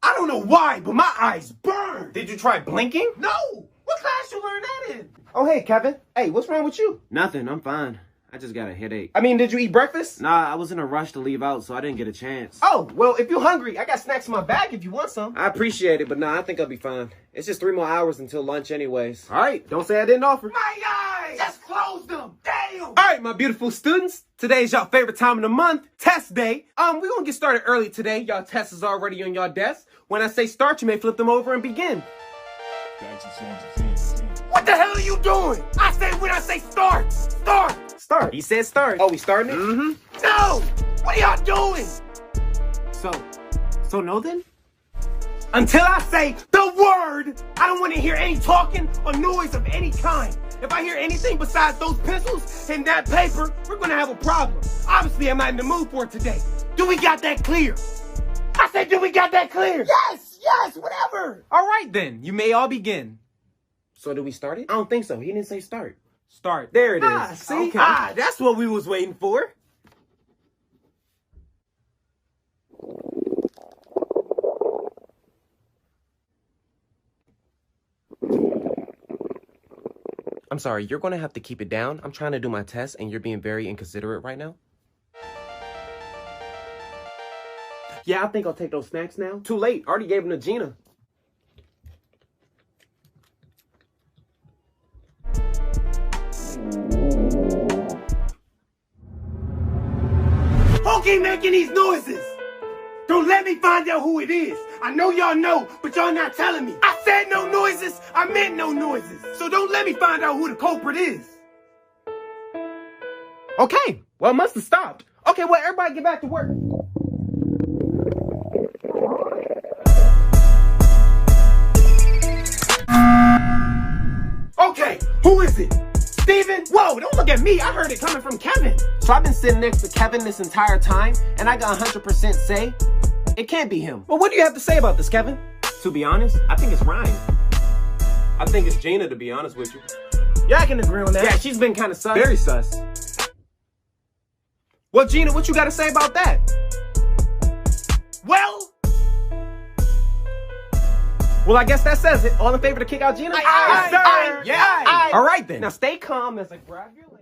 I don't know why, but my eyes burn. Did you try blinking? No. What class you learn that in? Oh, hey, Kevin. Hey, what's wrong with you? Nothing, I'm fine. I just got a headache. I mean, did you eat breakfast? Nah, I was in a rush to leave out, so I didn't get a chance. Oh, well, if you're hungry, I got snacks in my bag if you want some. I appreciate it, but nah, I think I'll be fine. It's just 3 more hours until lunch anyways. All right, don't say I didn't offer. My eyes! Just close them. Damn. All right, my beautiful students. Today's y'all favorite time of the month, test day. We're gonna get started early today. Y'all tests is already on y'all desk. When I say start, you may flip them over and begin. What the hell are you doing? I said when I say start, start. Start. He said start. Oh, we starting it? Mm-hmm. No! What are y'all doing? So no then? Until I say the word, I don't want to hear any talking or noise of any kind. If I hear anything besides those pencils and that paper, we're going to have a problem. Obviously, I'm not in the mood for it today. Do we got that clear? I said, do we got that clear? Yes, whatever. All right then, you may all begin. So do we start it? I don't think so. He didn't say start. Start. There it is. See? Okay. That's what we was waiting for. I'm sorry, you're gonna have to keep it down. I'm trying to do my test and you're being very inconsiderate right now. Yeah, I think I'll take those snacks now. Too late. Already gave them to Gina. Who keep making these noises? Don't let me find out who it is. I know y'all know, but y'all not telling me. I said no noises. I meant no noises. So don't let me find out who the culprit is. Okay, well, it must have stopped. Okay, well, everybody get back to work. Okay, who is it? Steven? Whoa, don't look at me. I heard it coming from Kevin. So I've been sitting next to Kevin this entire time, and I got 100% say it can't be him. Well, what do you have to say about this, Kevin? To be honest, I think it's Ryan. I think it's Gina, to be honest with you. Yeah, I can agree on that. Yeah, she's been kind of sus. Very sus. Well, Gina, what you got to say about that? Well, I guess that says it. All in favor to kick out Gina? Yes, sir. Yeah. All right, then. Now stay calm as I grab your leg.